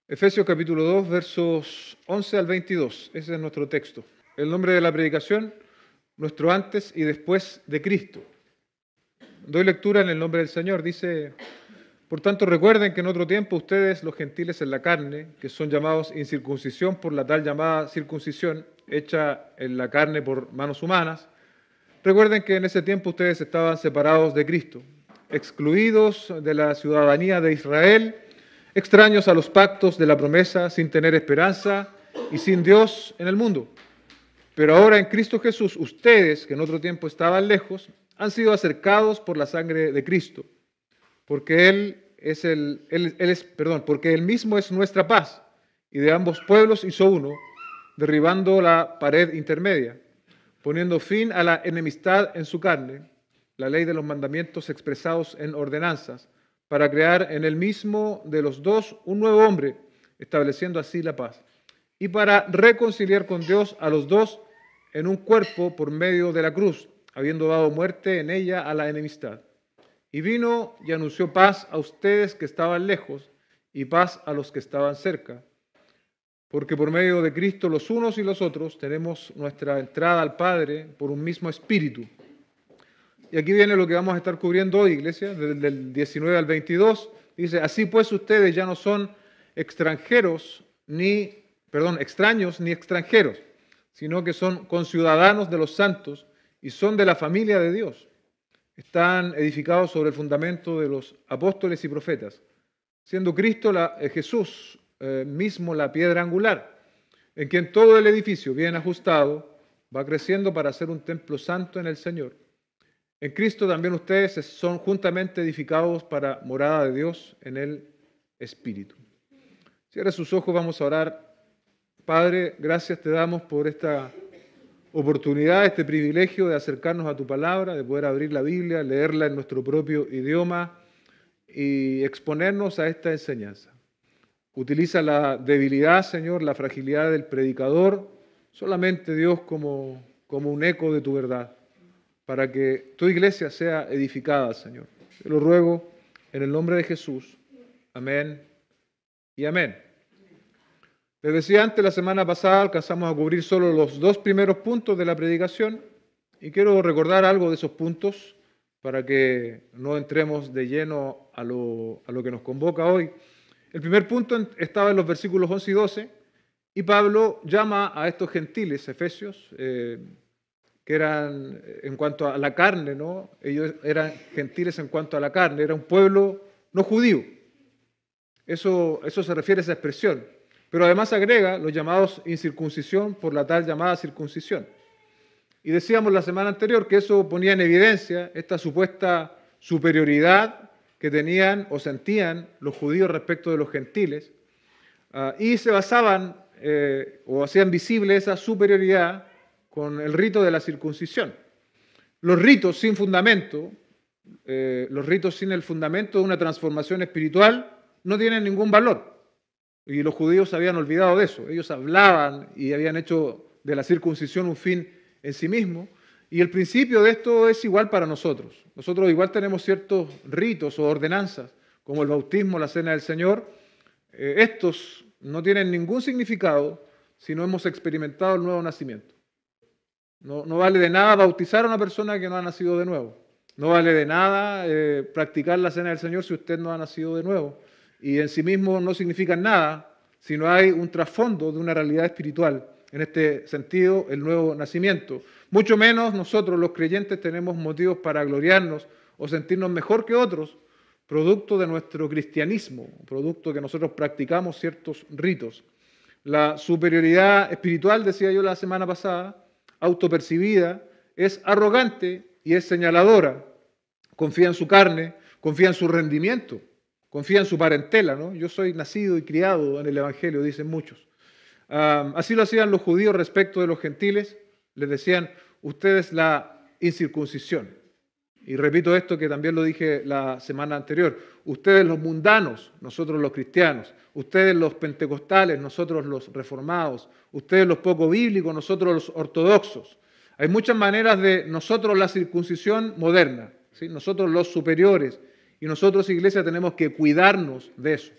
Efesios capítulo 2, versos 11 al 22. Ese es nuestro texto. El nombre de la predicación, nuestro antes y después de Cristo. Doy lectura en el nombre del Señor. Dice: por tanto, recuerden que en otro tiempo ustedes, los gentiles en la carne, que son llamados incircuncisión por la tal llamada circuncisión, hecha en la carne por manos humanas, recuerden que en ese tiempo ustedes estaban separados de Cristo, excluidos de la ciudadanía de Israel, extraños a los pactos de la promesa, sin tener esperanza y sin Dios en el mundo. Pero ahora en Cristo Jesús, ustedes, que en otro tiempo estaban lejos, han sido acercados por la sangre de Cristo, porque porque Él mismo es nuestra paz, y de ambos pueblos hizo uno, derribando la pared intermedia, poniendo fin a la enemistad en su carne, la ley de los mandamientos expresados en ordenanzas, para crear en el mismo de los dos un nuevo hombre, estableciendo así la paz, y para reconciliar con Dios a los dos en un cuerpo por medio de la cruz, habiendo dado muerte en ella a la enemistad. Y vino y anunció paz a ustedes que estaban lejos y paz a los que estaban cerca, porque por medio de Cristo los unos y los otros tenemos nuestra entrada al Padre por un mismo espíritu. Y aquí viene lo que vamos a estar cubriendo hoy, iglesia, desde el 19 al 22. Dice: así pues ustedes ya no son extraños ni extranjeros, sino que son conciudadanos de los santos y son de la familia de Dios. Están edificados sobre el fundamento de los apóstoles y profetas, siendo Cristo Jesús mismo la piedra angular, en quien todo el edificio bien ajustado va creciendo para ser un templo santo en el Señor. En Cristo también ustedes son juntamente edificados para morada de Dios en el Espíritu. Cierre sus ojos, vamos a orar. Padre, gracias te damos por esta oportunidad, este privilegio de acercarnos a tu palabra, de poder abrir la Biblia, leerla en nuestro propio idioma y exponernos a esta enseñanza. Utiliza la debilidad, Señor, la fragilidad del predicador, solamente Dios como un eco de tu verdad, para que tu iglesia sea edificada, Señor. Te lo ruego en el nombre de Jesús. Amén y amén. Les decía antes, la semana pasada alcanzamos a cubrir solo los dos primeros puntos de la predicación y quiero recordar algo de esos puntos para que no entremos de lleno a lo que nos convoca hoy. El primer punto estaba en los versículos 11 y 12 y Pablo llama a estos gentiles, efesios, que eran en cuanto a la carne, ¿no? Ellos eran gentiles en cuanto a la carne, era un pueblo no judío. Eso se refiere a esa expresión. Pero además agrega los llamados incircuncisión por la tal llamada circuncisión. Y decíamos la semana anterior que eso ponía en evidencia esta supuesta superioridad que tenían o sentían los judíos respecto de los gentiles, y se basaban o hacían visible esa superioridad con el rito de la circuncisión. Los ritos sin fundamento, los ritos sin el fundamento de una transformación espiritual no tienen ningún valor. Y los judíos se habían olvidado de eso. Ellos hablaban y habían hecho de la circuncisión un fin en sí mismo. Y el principio de esto es igual para nosotros. Nosotros igual tenemos ciertos ritos o ordenanzas, como el bautismo, la cena del Señor. Estos no tienen ningún significado si no hemos experimentado el nuevo nacimiento. No vale de nada bautizar a una persona que no ha nacido de nuevo. No vale de nada practicar la cena del Señor si usted no ha nacido de nuevo. Y en sí mismo no significan nada si no hay un trasfondo de una realidad espiritual. En este sentido, el nuevo nacimiento. Mucho menos nosotros los creyentes tenemos motivos para gloriarnos o sentirnos mejor que otros, producto de nuestro cristianismo, producto que nosotros practicamos ciertos ritos. La superioridad espiritual, decía yo la semana pasada, autopercibida, es arrogante y es señaladora. Confía en su carne, confía en su rendimiento, confía en su parentela, ¿no? Yo soy nacido y criado en el Evangelio, dicen muchos. Así lo hacían los judíos respecto de los gentiles. Les decían, ustedes la incircuncisión. Y repito esto que también lo dije la semana anterior. Ustedes los mundanos, nosotros los cristianos. Ustedes los pentecostales, nosotros los reformados. Ustedes los poco bíblicos, nosotros los ortodoxos. Hay muchas maneras de nosotros la circuncisión moderna, ¿sí? Nosotros los superiores. Y nosotros, iglesia, tenemos que cuidarnos de eso.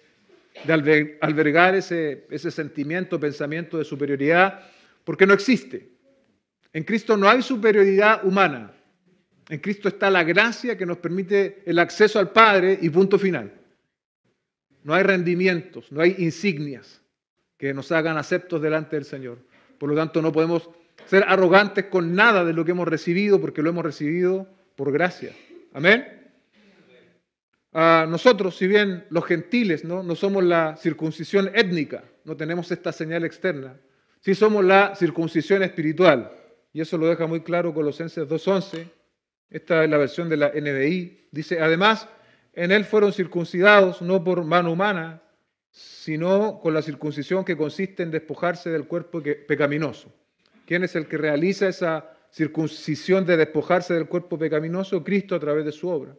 de albergar ese sentimiento, pensamiento de superioridad, porque no existe. En Cristo no hay superioridad humana. En Cristo está la gracia que nos permite el acceso al Padre y punto final. No hay rendimientos, no hay insignias que nos hagan aceptos delante del Señor. Por lo tanto, no podemos ser arrogantes con nada de lo que hemos recibido, porque lo hemos recibido por gracia. Amén. Nosotros, si bien los gentiles no somos la circuncisión étnica, no tenemos esta señal externa, sí somos la circuncisión espiritual. Y eso lo deja muy claro Colosenses 2:11. Esta es la versión de la NBI. Dice, además, en él fueron circuncidados no por mano humana, sino con la circuncisión que consiste en despojarse del cuerpo pecaminoso. ¿Quién es el que realiza esa circuncisión de despojarse del cuerpo pecaminoso? Cristo a través de su obra.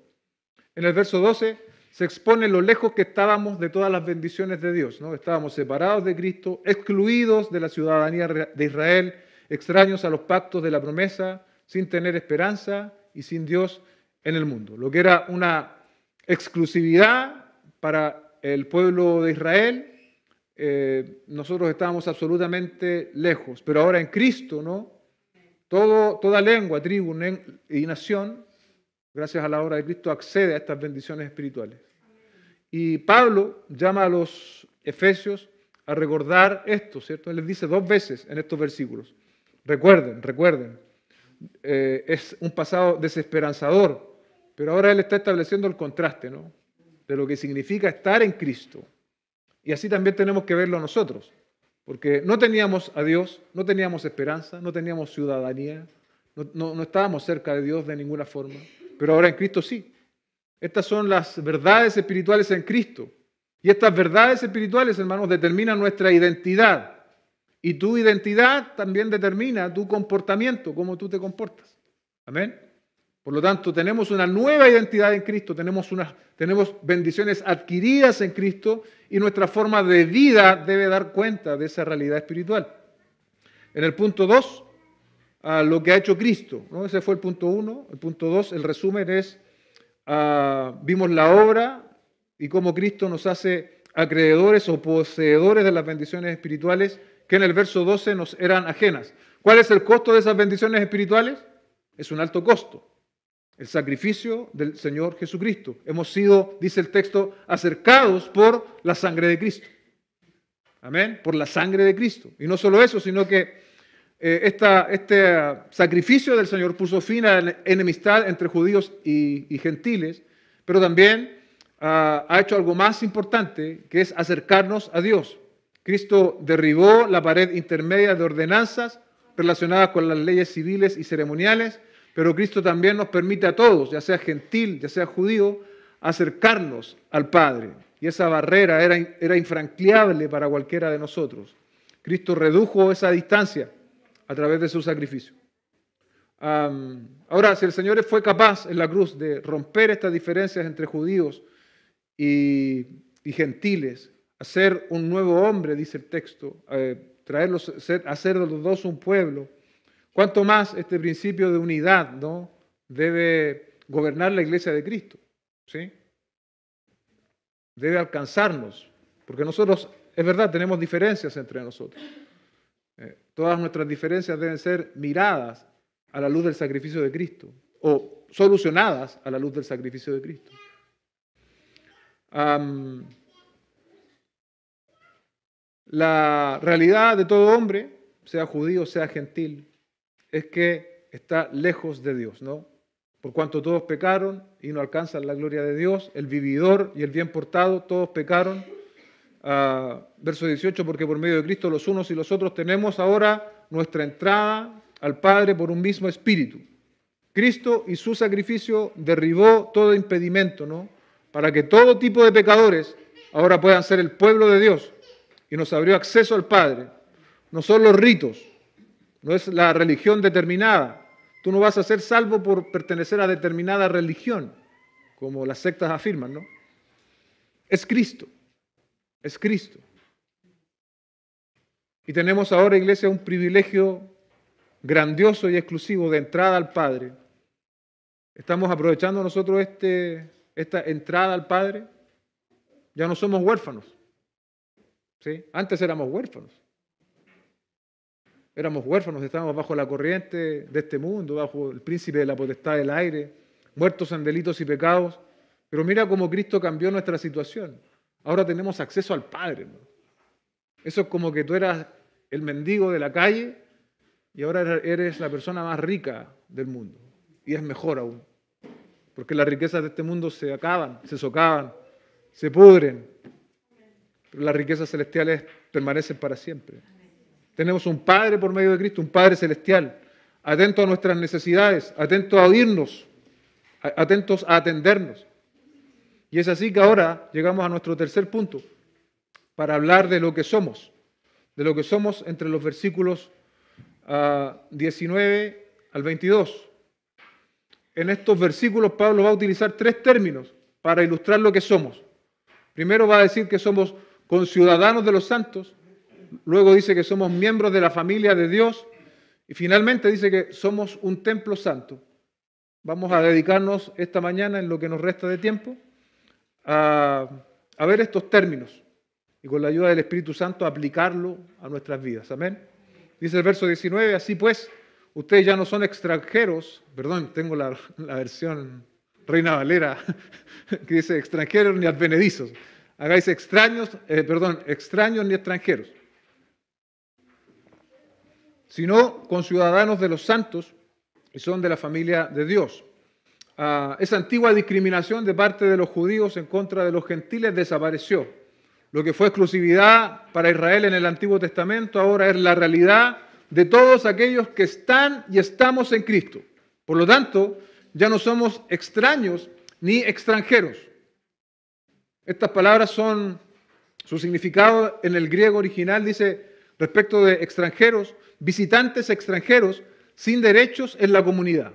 En el verso 12 se expone lo lejos que estábamos de todas las bendiciones de Dios, ¿no? Estábamos separados de Cristo, excluidos de la ciudadanía de Israel, extraños a los pactos de la promesa, sin tener esperanza y sin Dios en el mundo. Lo que era una exclusividad para el pueblo de Israel, nosotros estábamos absolutamente lejos. Pero ahora en Cristo, ¿no? Toda lengua, tribu y nación, gracias a la obra de Cristo, accede a estas bendiciones espirituales. Y Pablo llama a los efesios a recordar esto, ¿cierto? Él les dice 2 veces en estos versículos. Recuerden. Es un pasado desesperanzador, pero ahora él está estableciendo el contraste, ¿no? De lo que significa estar en Cristo. Y así también tenemos que verlo nosotros, porque no teníamos a Dios, no teníamos esperanza, no teníamos ciudadanía, no estábamos cerca de Dios de ninguna forma, pero ahora en Cristo sí. Estas son las verdades espirituales en Cristo. Y estas verdades espirituales, hermanos, determinan nuestra identidad. Y tu identidad también determina tu comportamiento, cómo tú te comportas. Amén. Por lo tanto, tenemos una nueva identidad en Cristo, tenemos bendiciones adquiridas en Cristo y nuestra forma de vida debe dar cuenta de esa realidad espiritual. En el punto 2, lo que ha hecho Cristo, ¿no? Ese fue el punto 1. El punto 2, el resumen es, vimos la obra y cómo Cristo nos hace acreedores o poseedores de las bendiciones espirituales que en el verso 12 nos eran ajenas. ¿Cuál es el costo de esas bendiciones espirituales? Es un alto costo. El sacrificio del Señor Jesucristo. Hemos sido, dice el texto, acercados por la sangre de Cristo. Amén. Por la sangre de Cristo. Y no solo eso, sino que este sacrificio del Señor puso fin a la enemistad entre judíos y gentiles, pero también ha hecho algo más importante, que es acercarnos a Dios. Cristo derribó la pared intermedia de ordenanzas relacionadas con las leyes civiles y ceremoniales, pero Cristo también nos permite a todos, ya sea gentil, ya sea judío, acercarnos al Padre. Y esa barrera era infranqueable para cualquiera de nosotros. Cristo redujo esa distancia a través de su sacrificio. Ahora, si el Señor fue capaz en la cruz de romper estas diferencias entre judíos y gentiles, hacer un nuevo hombre, dice el texto, hacer de los dos un pueblo, ¿cuánto más este principio de unidad, ¿no? Debe gobernar la iglesia de Cristo? ¿Sí? Debe alcanzarnos, porque nosotros, es verdad, tenemos diferencias entre nosotros. Todas nuestras diferencias deben ser miradas a la luz del sacrificio de Cristo, o solucionadas a la luz del sacrificio de Cristo. La realidad de todo hombre, sea judío, sea gentil, es que está lejos de Dios, ¿no? Por cuanto todos pecaron y no alcanzan la gloria de Dios, el vividor y el bien portado, todos pecaron. Verso 18, porque por medio de Cristo los unos y los otros tenemos ahora nuestra entrada al Padre por un mismo espíritu. Cristo y su sacrificio derribó todo impedimento, ¿no? Para que todo tipo de pecadores ahora puedan ser el pueblo de Dios y nos abrió acceso al Padre. No son los ritos, no es la religión determinada. Tú no vas a ser salvo por pertenecer a determinada religión, como las sectas afirman, ¿no? Es Cristo. Es Cristo. Y tenemos ahora, iglesia, un privilegio grandioso y exclusivo de entrada al Padre. ¿Estamos aprovechando nosotros esta entrada al Padre? Ya no somos huérfanos. ¿sí? Antes éramos huérfanos. Éramos huérfanos, estábamos bajo la corriente de este mundo, bajo el príncipe de la potestad del aire, muertos en delitos y pecados. Pero mira cómo Cristo cambió nuestra situación. Ahora tenemos acceso al Padre, ¿no? Eso es como que tú eras el mendigo de la calle y ahora eres la persona más rica del mundo. Y es mejor aún. Porque las riquezas de este mundo se acaban, se socavan, se pudren. Pero las riquezas celestiales permanecen para siempre. Tenemos un Padre por medio de Cristo, un Padre celestial, atento a nuestras necesidades, atento a oírnos, atentos a atendernos. Y es así que ahora llegamos a nuestro tercer punto, para hablar de lo que somos entre los versículos 19 al 22. En estos versículos Pablo va a utilizar tres términos para ilustrar lo que somos. Primero va a decir que somos conciudadanos de los santos, luego dice que somos miembros de la familia de Dios y finalmente dice que somos un templo santo. Vamos a dedicarnos esta mañana, en lo que nos resta de tiempo, a ver estos términos y con la ayuda del Espíritu Santo aplicarlo a nuestras vidas. Amén. Dice el verso 19, así pues, ustedes ya no son extranjeros, perdón, tengo la versión Reina Valera, que dice extranjeros ni advenedizos. Hagáis extraños ni extranjeros, sino conciudadanos de los santos y son de la familia de Dios. Esa antigua discriminación de parte de los judíos en contra de los gentiles desapareció. Lo que fue exclusividad para Israel en el Antiguo Testamento ahora es la realidad de todos aquellos que están y estamos en Cristo. Por lo tanto, ya no somos extraños ni extranjeros. Estas palabras son, su significado en el griego original dice, respecto de extranjeros, visitantes extranjeros sin derechos en la comunidad.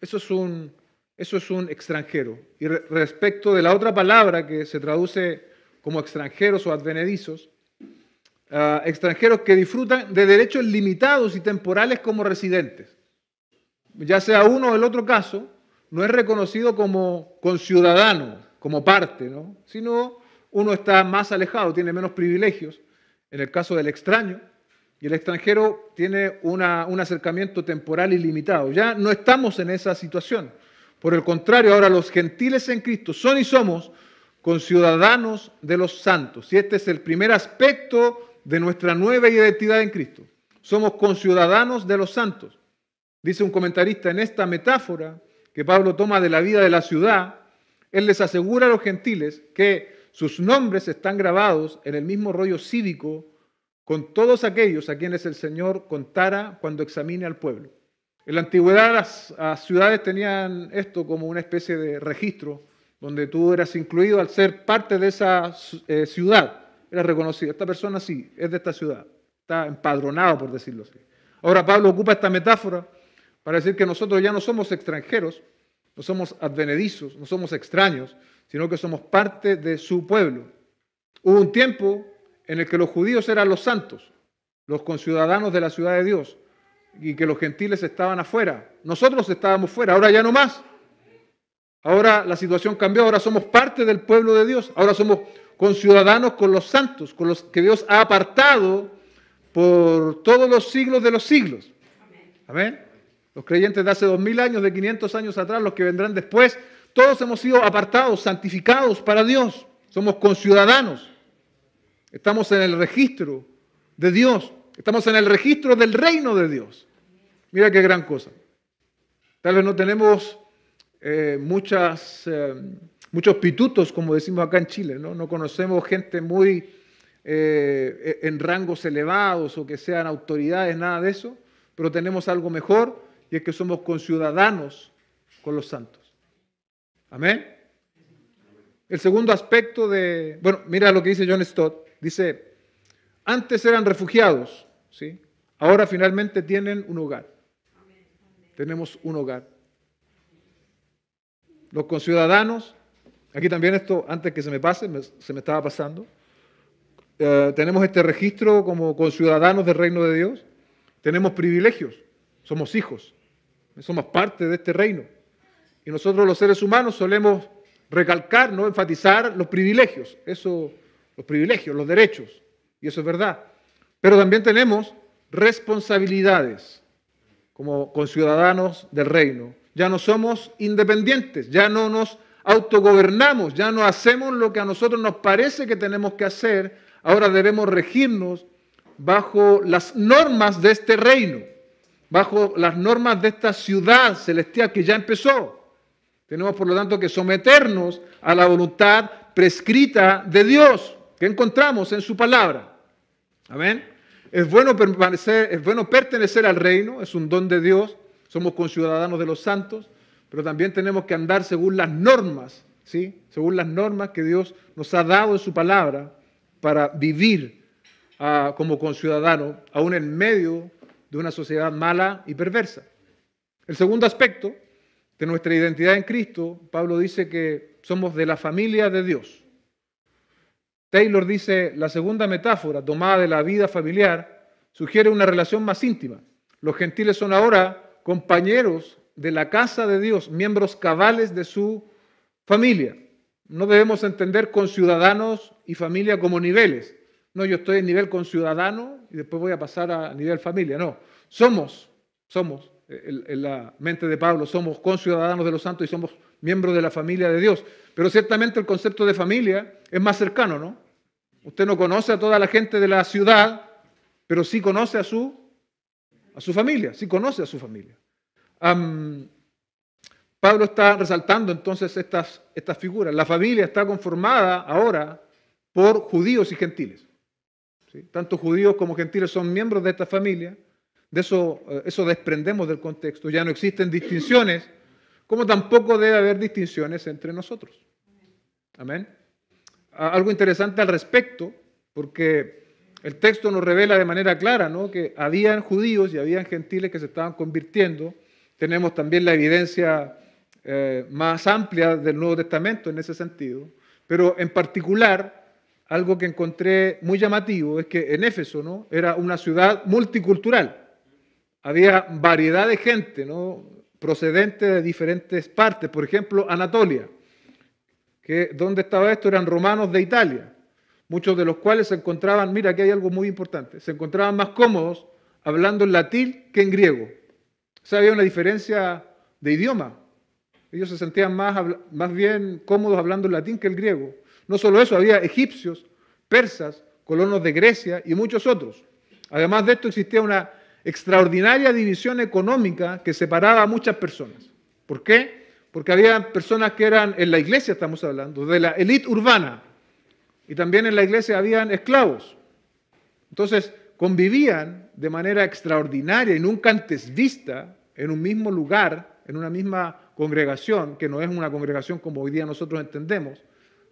Eso es un extranjero. Y respecto de la otra palabra que se traduce como extranjeros o advenedizos, extranjeros que disfrutan de derechos limitados y temporales como residentes. Ya sea uno o el otro caso, no es reconocido como conciudadano, como parte, ¿no? Sino uno está más alejado, tiene menos privilegios. En el caso del extraño, y el extranjero tiene un acercamiento temporal ilimitado. Ya no estamos en esa situación. Por el contrario, ahora los gentiles en Cristo son y somos conciudadanos de los santos. Y este es el primer aspecto de nuestra nueva identidad en Cristo. Somos conciudadanos de los santos. Dice un comentarista, en esta metáfora que Pablo toma de la vida de la ciudad, él les asegura a los gentiles que sus nombres están grabados en el mismo rollo cívico con todos aquellos a quienes el Señor contara cuando examine al pueblo. En la antigüedad las ciudades tenían esto como una especie de registro donde tú eras incluido al ser parte de esa ciudad. Eras reconocido. Esta persona sí, es de esta ciudad. Está empadronado, por decirlo así. Ahora Pablo ocupa esta metáfora para decir que nosotros ya no somos extranjeros, no somos advenedizos, no somos extraños, sino que somos parte de su pueblo. Hubo un tiempo en el que los judíos eran los santos, los conciudadanos de la ciudad de Dios, y que los gentiles estaban afuera. Nosotros estábamos fuera, ahora ya no más. Ahora la situación cambió, ahora somos parte del pueblo de Dios, ahora somos conciudadanos con los santos, con los que Dios ha apartado por todos los siglos de los siglos. Amén. Los creyentes de hace 2000 años, de 500 años atrás, los que vendrán después, todos hemos sido apartados, santificados para Dios. Somos conciudadanos. Estamos en el registro de Dios. Estamos en el registro del reino de Dios. Mira qué gran cosa. Tal vez no tenemos muchos pitutos, como decimos acá en Chile, ¿no? No conocemos gente muy en rangos elevados o que sean autoridades, nada de eso, pero tenemos algo mejor y es que somos conciudadanos con los santos. Amén. El segundo aspecto mira lo que dice John Stott. Dice, antes eran refugiados, ¿sí? Ahora finalmente tienen un hogar. Tenemos un hogar. Los conciudadanos, aquí también esto, antes que se me pase, se me estaba pasando, tenemos este registro como conciudadanos del reino de Dios, tenemos privilegios, somos hijos, somos parte de este reino. Y nosotros los seres humanos solemos recalcar, ¿no? Enfatizar los privilegios, eso los privilegios, los derechos, y eso es verdad. Pero también tenemos responsabilidades como conciudadanos del reino. Ya no somos independientes, ya no nos autogobernamos, ya no hacemos lo que a nosotros nos parece que tenemos que hacer. Ahora debemos regirnos bajo las normas de este reino, bajo las normas de esta ciudad celestial que ya empezó. Tenemos, por lo tanto, que someternos a la voluntad prescrita de Dios que encontramos en su palabra. Amén. Es bueno pertenecer al reino, es un don de Dios, somos conciudadanos de los santos, pero también tenemos que andar según las normas, ¿sí? Según las normas que Dios nos ha dado en su palabra para vivir como conciudadanos, aún en medio de una sociedad mala y perversa. El segundo aspecto de nuestra identidad en Cristo, Pablo dice que somos de la familia de Dios. Taylor dice, la segunda metáfora tomada de la vida familiar sugiere una relación más íntima. Los gentiles son ahora compañeros de la casa de Dios, miembros cabales de su familia. No debemos entender conciudadanos y familia como niveles. No, yo estoy en nivel conciudadano y después voy a pasar a nivel familia. No, somos, en la mente de Pablo, somos conciudadanos de los santos y somos miembros de la familia de Dios. Pero ciertamente el concepto de familia es más cercano, ¿no? Usted no conoce a toda la gente de la ciudad, pero sí conoce a su familia, sí conoce a su familia. Pablo está resaltando entonces estas figuras. La familia está conformada ahora por judíos y gentiles. ¿Sí? Tanto judíos como gentiles son miembros de esta familia. De eso desprendemos del contexto. Ya no existen distinciones, como tampoco debe haber distinciones entre nosotros. Amén. Algo interesante al respecto, porque el texto nos revela de manera clara, ¿no?, que habían judíos y habían gentiles que se estaban convirtiendo. Tenemos también la evidencia más amplia del Nuevo Testamento en ese sentido. Pero en particular, algo que encontré muy llamativo es que en Éfeso, ¿no?, era una ciudad multicultural. Había variedad de gente, ¿no?, procedente de diferentes partes. Por ejemplo, Anatolia. ¿Dónde estaba esto? Eran romanos de Italia, muchos de los cuales se encontraban, mira, aquí hay algo muy importante, se encontraban más cómodos hablando en latín que en griego. O sea, había una diferencia de idioma. Ellos se sentían más bien cómodos hablando en latín que el griego. No solo eso, había egipcios, persas, colonos de Grecia y muchos otros. Además de esto existía una extraordinaria división económica que separaba a muchas personas. ¿Por qué? Porque había personas que eran, en la iglesia estamos hablando, de la élite urbana, y también en la iglesia habían esclavos. Entonces, convivían de manera extraordinaria y nunca antes vista en un mismo lugar, en una misma congregación, que no es una congregación como hoy día nosotros entendemos.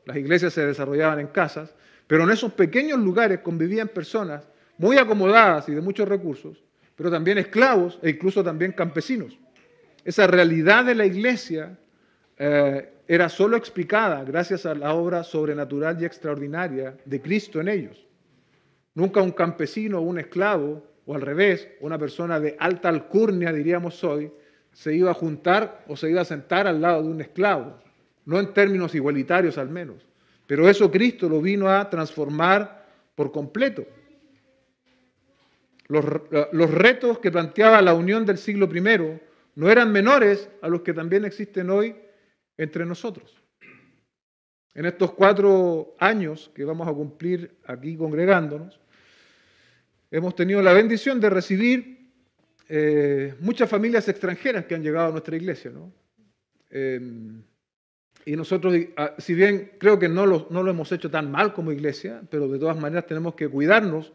Las iglesias se desarrollaban en casas, pero en esos pequeños lugares convivían personas muy acomodadas y de muchos recursos, pero también esclavos e incluso también campesinos. Esa realidad de la iglesia era solo explicada gracias a la obra sobrenatural y extraordinaria de Cristo en ellos. Nunca un campesino o un esclavo, o al revés, una persona de alta alcurnia, diríamos hoy, se iba a juntar o se iba a sentar al lado de un esclavo, no en términos igualitarios al menos. Pero eso Cristo lo vino a transformar por completo. Los retos que planteaba la unión del siglo I no eran menores a los que también existen hoy entre nosotros. En estos 4 años que vamos a cumplir aquí congregándonos, hemos tenido la bendición de recibir muchas familias extranjeras que han llegado a nuestra iglesia, ¿no? Y nosotros, si bien creo que no lo hemos hecho tan mal como iglesia, pero de todas maneras tenemos que cuidarnos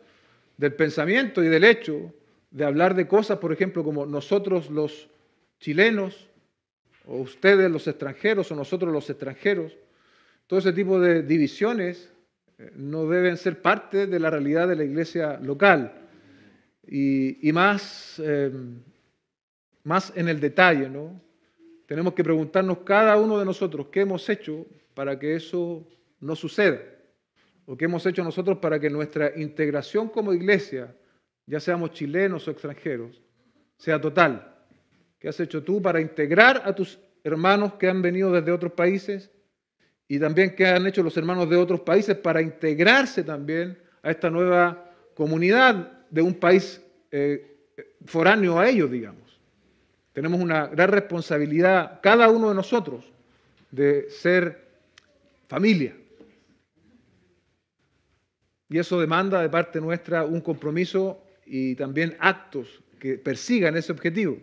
del pensamiento y del hecho de hablar de cosas, por ejemplo, como nosotros los chilenos, o ustedes los extranjeros, o nosotros los extranjeros. Todo ese tipo de divisiones no deben ser parte de la realidad de la iglesia local. Y más en el detalle, ¿no? Tenemos que preguntarnos cada uno de nosotros qué hemos hecho para que eso no suceda, o qué hemos hecho nosotros para que nuestra integración como iglesia, ya seamos chilenos o extranjeros, sea total. ¿Qué has hecho tú para integrar a tus hermanos que han venido desde otros países y también qué han hecho los hermanos de otros países para integrarse también a esta nueva comunidad de un país foráneo a ellos, digamos. Tenemos una gran responsabilidad, cada uno de nosotros, de ser familia. Y eso demanda de parte nuestra un compromiso y también actos que persigan ese objetivo.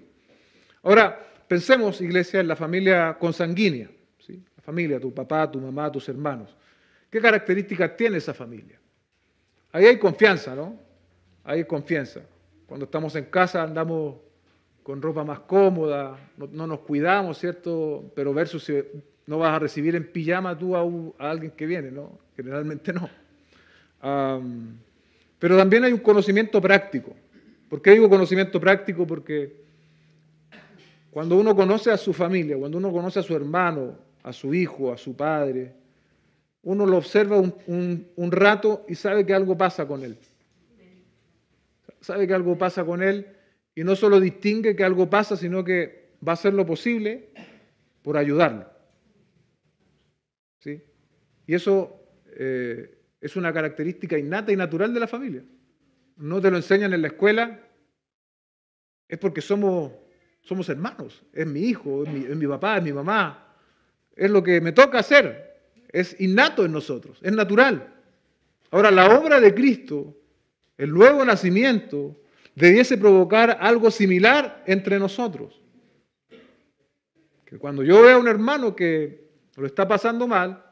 Ahora, pensemos, iglesia, en la familia consanguínea, ¿sí? La familia, tu papá, tu mamá, tus hermanos. ¿Qué características tiene esa familia? Ahí hay confianza, ¿no? Hay confianza. Cuando estamos en casa andamos con ropa más cómoda, no nos cuidamos, ¿cierto? Pero versus si no vas a recibir en pijama tú a alguien que viene, ¿no? Generalmente no. Pero también hay un conocimiento práctico. ¿Por qué digo conocimiento práctico? Porque cuando uno conoce a su familia, cuando uno conoce a su hermano, a su hijo, a su padre, uno lo observa un rato y sabe que algo pasa con él. Sabe que algo pasa con él y no solo distingue que algo pasa, sino que va a hacer lo posible por ayudarlo. ¿Sí? Y eso es una característica innata y natural de la familia. No te lo enseñan en la escuela, es porque somos hermanos. Es mi hijo, es mi papá, es mi mamá. Es lo que me toca hacer. Es innato en nosotros, es natural. Ahora, la obra de Cristo, el nuevo nacimiento, debiese provocar algo similar entre nosotros. Que cuando yo vea a un hermano que lo está pasando mal,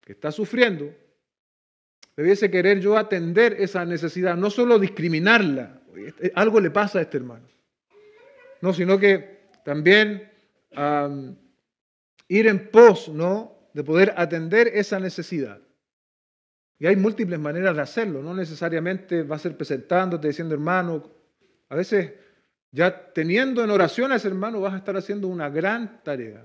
que está sufriendo, debiese querer yo atender esa necesidad, no solo discriminarla, algo le pasa a este hermano, no, sino que también ir en pos, ¿no?, de poder atender esa necesidad. Y hay múltiples maneras de hacerlo, no necesariamente va a ser presentándote, diciendo hermano, a veces ya teniendo en oración a ese hermano vas a estar haciendo una gran tarea,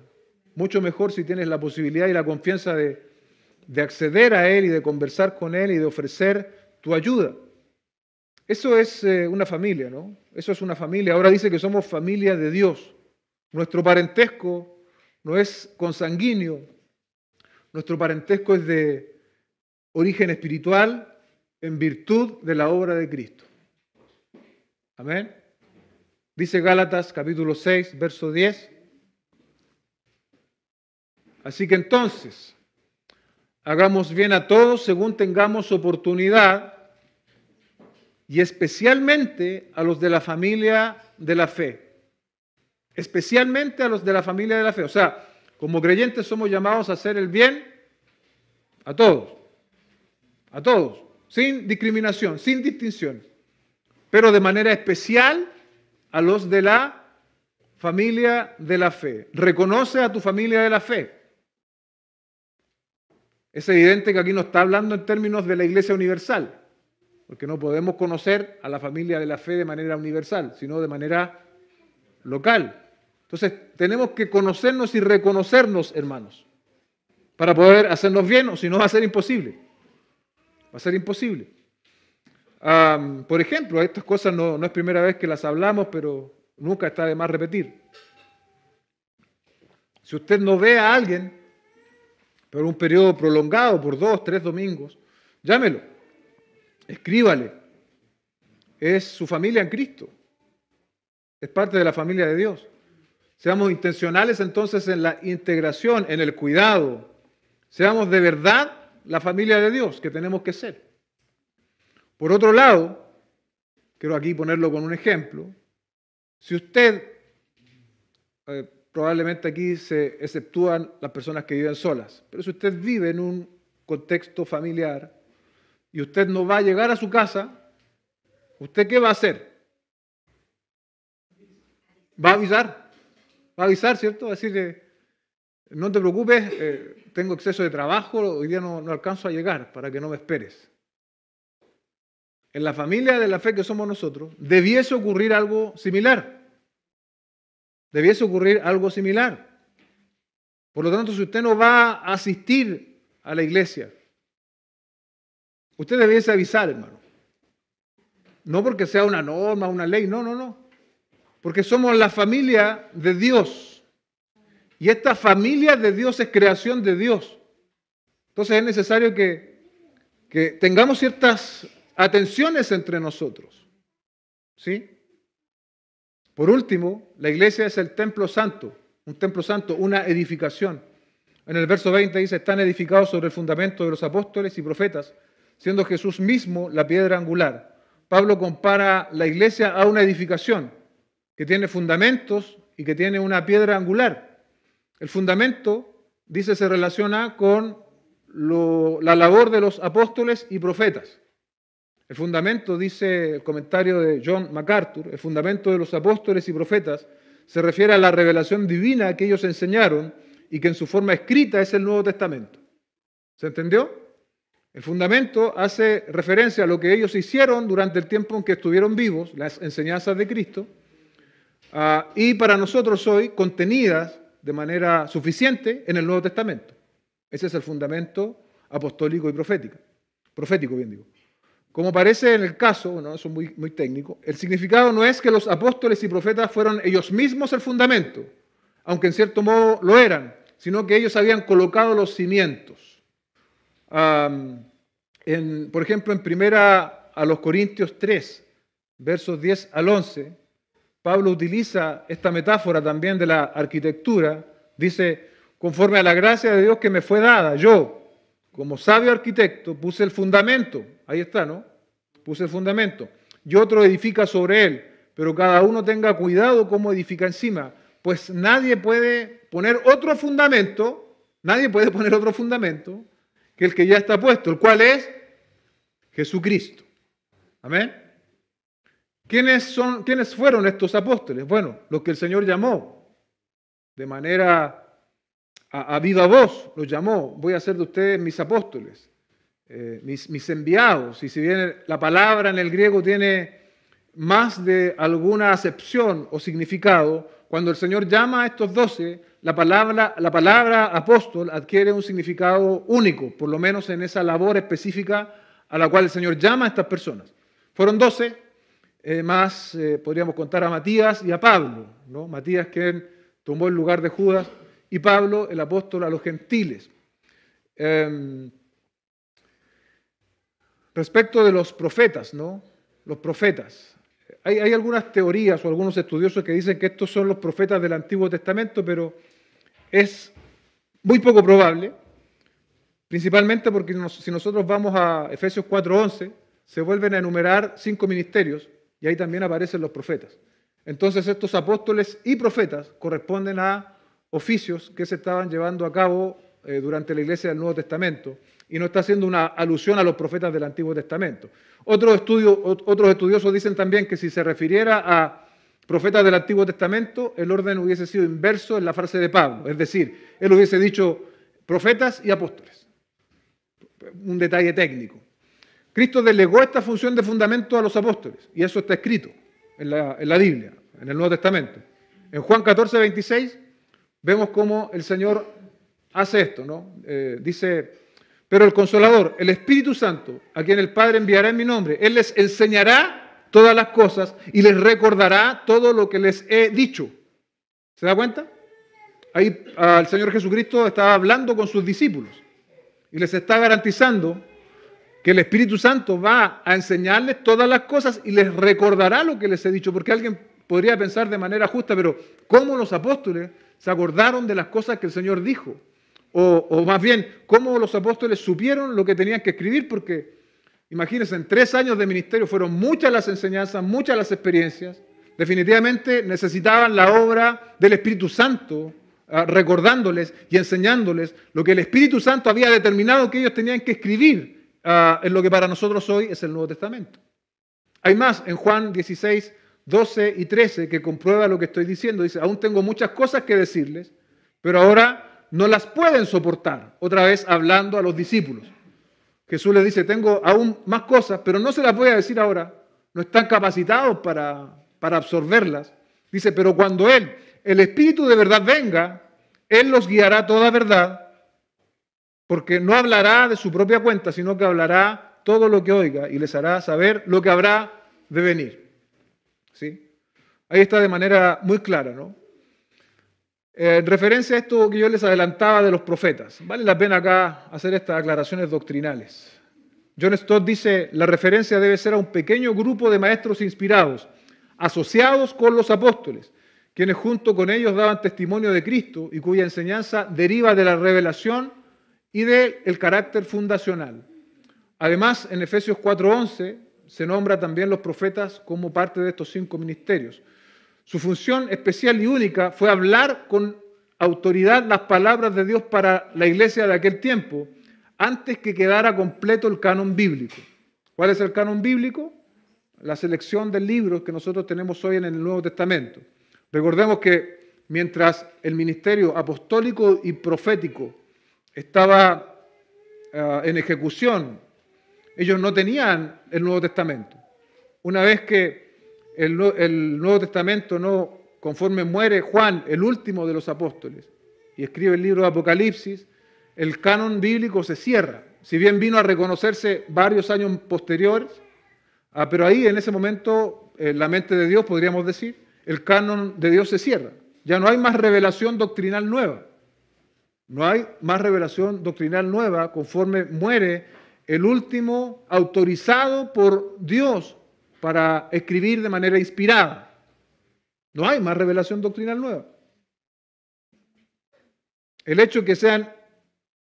mucho mejor si tienes la posibilidad y la confianza de acceder a él y de conversar con él y de ofrecer tu ayuda. Eso es una familia, ¿no? Eso es una familia. Ahora dice que somos familia de Dios. Nuestro parentesco no es consanguíneo. Nuestro parentesco es de origen espiritual en virtud de la obra de Cristo. Amén. Dice Gálatas capítulo 6, verso 10. Así que entonces, hagamos bien a todos según tengamos oportunidad y especialmente a los de la familia de la fe. Especialmente a los de la familia de la fe. O sea, como creyentes somos llamados a hacer el bien a todos, sin discriminación, sin distinción, pero de manera especial a los de la familia de la fe. Reconoce a tu familia de la fe. Es evidente que aquí no está hablando en términos de la Iglesia universal, porque no podemos conocer a la familia de la fe de manera universal, sino de manera local. Entonces, tenemos que conocernos y reconocernos, hermanos, para poder hacernos bien, o si no va a ser imposible. Va a ser imposible. Por ejemplo, estas cosas no es primera vez que las hablamos, pero nunca está de más repetir. Si usted no ve a alguien por un periodo prolongado, por 2, 3 domingos, llámelo, escríbale. Es su familia en Cristo. Es parte de la familia de Dios. Seamos intencionales entonces en la integración, en el cuidado. Seamos de verdad la familia de Dios que tenemos que ser. Por otro lado, quiero aquí ponerlo con un ejemplo. Si usted, probablemente aquí se exceptúan las personas que viven solas, pero si usted vive en un contexto familiar y usted no va a llegar a su casa, ¿usted qué va a hacer? Va a avisar, ¿cierto? Va a decir, no te preocupes, tengo exceso de trabajo, hoy día no alcanzo a llegar, para que no me esperes. En la familia de la fe que somos nosotros, debiese ocurrir algo similar. Debiese ocurrir algo similar. Por lo tanto, si usted no va a asistir a la iglesia, usted debiese avisar, hermano. No porque sea una norma, una ley, no. Porque somos la familia de Dios. Y esta familia de Dios es creación de Dios. Entonces es necesario que tengamos ciertas atenciones entre nosotros. ¿Sí? Por último, la iglesia es el templo santo, un templo santo, una edificación. En el verso 20 dice, están edificados sobre el fundamento de los apóstoles y profetas, siendo Jesús mismo la piedra angular. Pablo compara la iglesia a una edificación que tiene fundamentos y que tiene una piedra angular. El fundamento, dice, se relaciona con la labor de los apóstoles y profetas. El fundamento, dice el comentario de John MacArthur, el fundamento de los apóstoles y profetas se refiere a la revelación divina que ellos enseñaron y que en su forma escrita es el Nuevo Testamento. ¿Se entendió? El fundamento hace referencia a lo que ellos hicieron durante el tiempo en que estuvieron vivos, las enseñanzas de Cristo, y para nosotros hoy contenidas de manera suficiente en el Nuevo Testamento. Ese es el fundamento apostólico y profético, bien digo. Como parece en el caso, bueno, eso es muy técnico, el significado no es que los apóstoles y profetas fueron ellos mismos el fundamento, aunque en cierto modo lo eran, sino que ellos habían colocado los cimientos. Por ejemplo, en primera a los Corintios 3, versos 10 al 11, Pablo utiliza esta metáfora también de la arquitectura. Dice, conforme a la gracia de Dios que me fue dada, yo, como sabio arquitecto, puse el fundamento. Ahí está, ¿no? Puse el fundamento. Y otro edifica sobre él, pero cada uno tenga cuidado cómo edifica encima, pues nadie puede poner otro fundamento que el que ya está puesto, el cual es Jesucristo. Amén. ¿Quiénes fueron estos apóstoles? Bueno, los que el Señor llamó de manera a viva voz, los llamó. Voy a hacer de ustedes mis apóstoles, mis enviados. Y si bien la palabra en el griego tiene más de alguna acepción o significado, cuando el Señor llama a estos 12, la palabra apóstol adquiere un significado único, por lo menos en esa labor específica a la cual el Señor llama a estas personas. Fueron 12, podríamos contar a Matías y a Pablo, ¿no? Matías, quien tomó el lugar de Judas, y Pablo, el apóstol a los gentiles. Respecto de los profetas, ¿no? Los profetas. Hay algunas teorías o algunos estudiosos que dicen que estos son los profetas del Antiguo Testamento, pero es muy poco probable, principalmente porque si nosotros vamos a Efesios 4:11, se vuelven a enumerar 5 ministerios y ahí también aparecen los profetas. Entonces estos apóstoles y profetas corresponden a oficios que se estaban llevando a cabo durante la iglesia del Nuevo Testamento y no está haciendo una alusión a los profetas del Antiguo Testamento. Otros estudiosos dicen también que si se refiriera a profetas del Antiguo Testamento, el orden hubiese sido inverso en la frase de Pablo, es decir, él hubiese dicho profetas y apóstoles. Un detalle técnico. Cristo delegó esta función de fundamento a los apóstoles y eso está escrito en la Biblia, en el Nuevo Testamento. En Juan 14:26 vemos cómo el Señor hace esto, ¿no? Dice, pero el Consolador, el Espíritu Santo, a quien el Padre enviará en mi nombre, Él les enseñará todas las cosas y les recordará todo lo que les he dicho. ¿Se da cuenta? Ahí el Señor Jesucristo estaba hablando con sus discípulos y les está garantizando que el Espíritu Santo va a enseñarles todas las cosas y les recordará lo que les he dicho, porque alguien podría pensar de manera justa, pero ¿cómo los apóstoles se acordaron de las cosas que el Señor dijo? O más bien, ¿cómo los apóstoles supieron lo que tenían que escribir? Porque, imagínense, en 3 años de ministerio fueron muchas las enseñanzas, muchas las experiencias. Definitivamente necesitaban la obra del Espíritu Santo, recordándoles y enseñándoles lo que el Espíritu Santo había determinado que ellos tenían que escribir en lo que para nosotros hoy es el Nuevo Testamento. Hay más, en Juan 16, 12 y 13, que comprueba lo que estoy diciendo. Dice, aún tengo muchas cosas que decirles, pero ahora no las pueden soportar. Otra vez hablando a los discípulos. Jesús les dice, tengo aún más cosas, pero no se las voy a decir ahora. No están capacitados para absorberlas. Dice, pero cuando Él, el Espíritu de verdad venga, Él los guiará a toda verdad, porque no hablará de su propia cuenta, sino que hablará todo lo que oiga y les hará saber lo que habrá de venir. ¿Sí? Ahí está de manera muy clara, ¿no? En referencia a esto que yo les adelantaba de los profetas, vale la pena acá hacer estas aclaraciones doctrinales. John Stott dice, la referencia debe ser a un pequeño grupo de maestros inspirados, asociados con los apóstoles, quienes junto con ellos daban testimonio de Cristo y cuya enseñanza deriva de la revelación y del carácter fundacional. Además, en Efesios 4:11 se nombra también los profetas como parte de estos 5 ministerios. Su función especial y única fue hablar con autoridad las palabras de Dios para la iglesia de aquel tiempo, antes que quedara completo el canon bíblico. ¿Cuál es el canon bíblico? La selección de libros que nosotros tenemos hoy en el Nuevo Testamento. Recordemos que mientras el ministerio apostólico y profético estaba en ejecución, ellos no tenían el Nuevo Testamento. Una vez que el Nuevo Testamento, conforme muere Juan, el último de los apóstoles, y escribe el libro de Apocalipsis, el canon bíblico se cierra. Si bien vino a reconocerse varios años posteriores, pero ahí en ese momento, en la mente de Dios, podríamos decir, el canon de Dios se cierra. Ya no hay más revelación doctrinal nueva. No hay más revelación doctrinal nueva conforme muere el último autorizado por Dios para escribir de manera inspirada. No hay más revelación doctrinal nueva. El hecho de que sean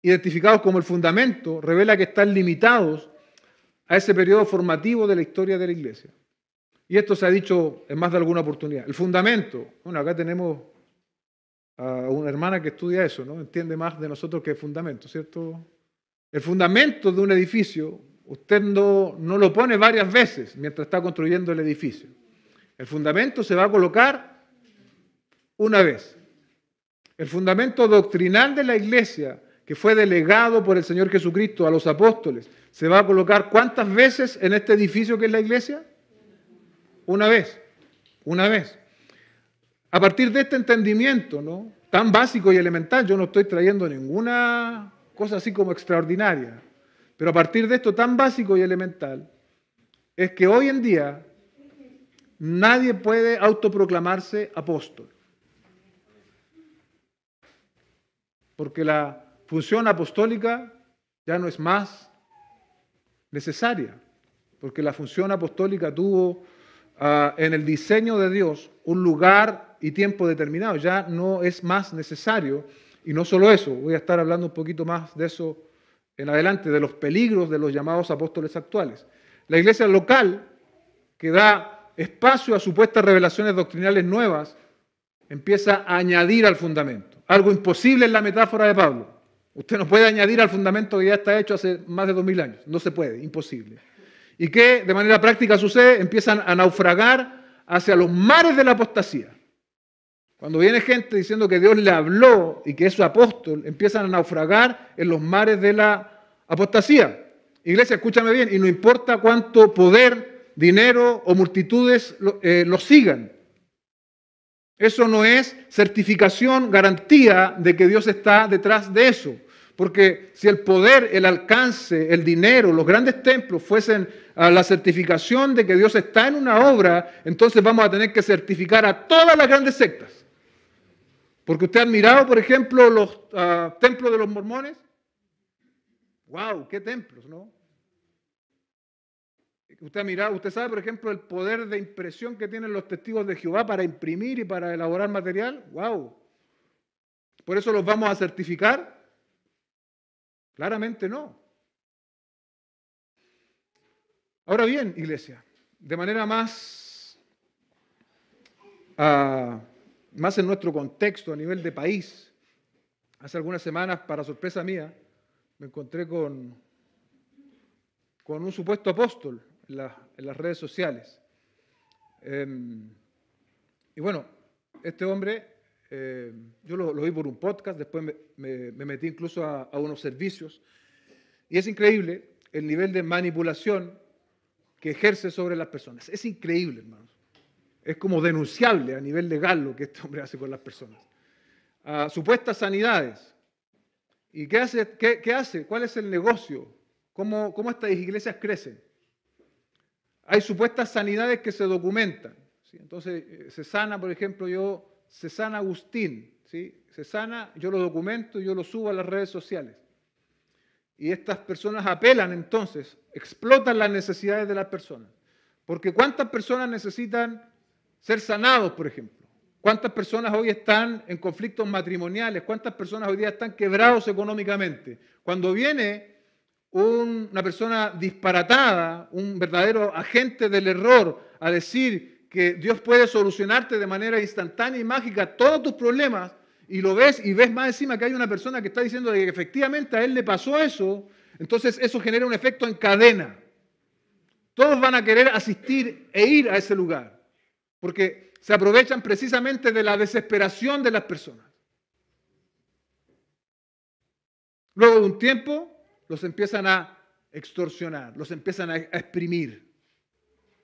identificados como el fundamento revela que están limitados a ese periodo formativo de la historia de la Iglesia. Y esto se ha dicho en más de alguna oportunidad. El fundamento, bueno, acá tenemos a una hermana que estudia eso, ¿no? Entiende más de nosotros que el fundamento, ¿cierto? El fundamento de un edificio, usted no lo pone varias veces mientras está construyendo el edificio. El fundamento se va a colocar una vez. El fundamento doctrinal de la Iglesia, que fue delegado por el Señor Jesucristo a los apóstoles, ¿se va a colocar cuántas veces en este edificio que es la Iglesia? Una vez. Una vez. A partir de este entendimiento, ¿no?, tan básico y elemental, yo no estoy trayendo ninguna cosa así como extraordinaria, pero a partir de esto tan básico y elemental, es que hoy en día nadie puede autoproclamarse apóstol. Porque la función apostólica ya no es más necesaria, porque la función apostólica tuvo en el diseño de Dios un lugar y tiempo determinado, ya no es más necesario. Y no solo eso, voy a estar hablando un poquito más de eso en adelante, de los peligros de los llamados apóstoles actuales. La iglesia local, que da espacio a supuestas revelaciones doctrinales nuevas, empieza a añadir al fundamento. Algo imposible en la metáfora de Pablo. Usted no puede añadir al fundamento que ya está hecho hace más de 2000 años. No se puede, imposible. ¿Y qué de manera práctica sucede? Empiezan a naufragar hacia los mares de la apostasía. Cuando viene gente diciendo que Dios le habló y que es su apóstol, empiezan a naufragar en los mares de la apostasía. Iglesia, escúchame bien, y no importa cuánto poder, dinero o multitudes los sigan. Eso no es certificación, garantía de que Dios está detrás de eso. Porque si el poder, el alcance, el dinero, los grandes templos fuesen a la certificación de que Dios está en una obra, entonces vamos a tener que certificar a todas las grandes sectas. Porque usted ha mirado, por ejemplo, los templos de los mormones. ¡Wow! ¡Qué templos!, ¿no? Usted ha mirado, usted sabe, por ejemplo, el poder de impresión que tienen los testigos de Jehová para imprimir y para elaborar material. ¡Wow! ¿Por eso los vamos a certificar? Claramente no. Ahora bien, iglesia, de manera más en nuestro contexto, a nivel de país, hace algunas semanas, para sorpresa mía, me encontré con un supuesto apóstol en las redes sociales. Y bueno, este hombre, yo lo vi por un podcast, después me metí incluso a unos servicios, y es increíble el nivel de manipulación que ejerce sobre las personas. Es increíble, hermanos. Es como denunciable a nivel legal lo que este hombre hace con las personas. Supuestas sanidades. ¿Y qué hace? ¿Qué hace? ¿Cuál es el negocio? ¿Cómo estas iglesias crecen? Hay supuestas sanidades que se documentan, ¿sí? Entonces, se sana, por ejemplo, yo se sana Agustín, ¿sí? Se sana, yo lo documento, yo lo subo a las redes sociales. Y estas personas apelan entonces, explotan las necesidades de las personas. Porque ¿cuántas personas necesitan ser sanados, por ejemplo? ¿Cuántas personas hoy están en conflictos matrimoniales? ¿Cuántas personas hoy día están quebrados económicamente? Cuando viene una persona disparatada, un verdadero agente del error, a decir que Dios puede solucionarte de manera instantánea y mágica todos tus problemas, y lo ves y ves más encima que hay una persona que está diciendo que efectivamente a él le pasó eso, entonces eso genera un efecto en cadena. Todos van a querer asistir e ir a ese lugar, porque se aprovechan precisamente de la desesperación de las personas. Luego de un tiempo, los empiezan a extorsionar, los empiezan a exprimir.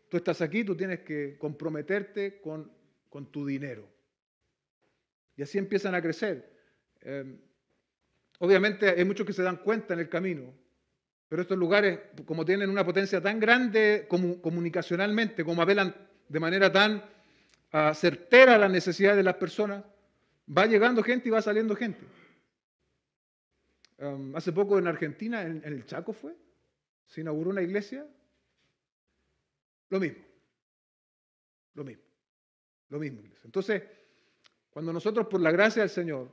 Tú estás aquí, tú tienes que comprometerte con tu dinero. Y así empiezan a crecer. Obviamente hay muchos que se dan cuenta en el camino, pero estos lugares, como tienen una potencia tan grande comunicacionalmente, como apelan de manera tan certera a las necesidades de las personas, va llegando gente y va saliendo gente. Hace poco en Argentina, en el Chaco se inauguró una iglesia, lo mismo. Iglesia. Entonces, cuando nosotros por la gracia del Señor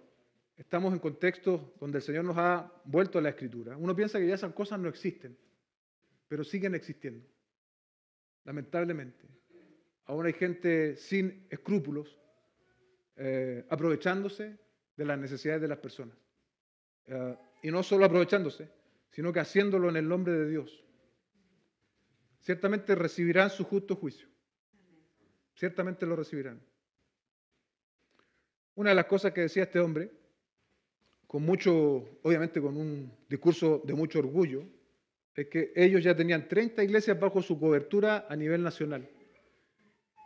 estamos en contextos donde el Señor nos ha vuelto a la Escritura, uno piensa que ya esas cosas no existen, pero siguen existiendo, lamentablemente. Aún hay gente sin escrúpulos, aprovechándose de las necesidades de las personas. Y no solo aprovechándose, sino que haciéndolo en el nombre de Dios. Ciertamente recibirán su justo juicio. Ciertamente lo recibirán. Una de las cosas que decía este hombre, obviamente con un discurso de mucho orgullo, es que ellos ya tenían 30 iglesias bajo su cobertura a nivel nacional.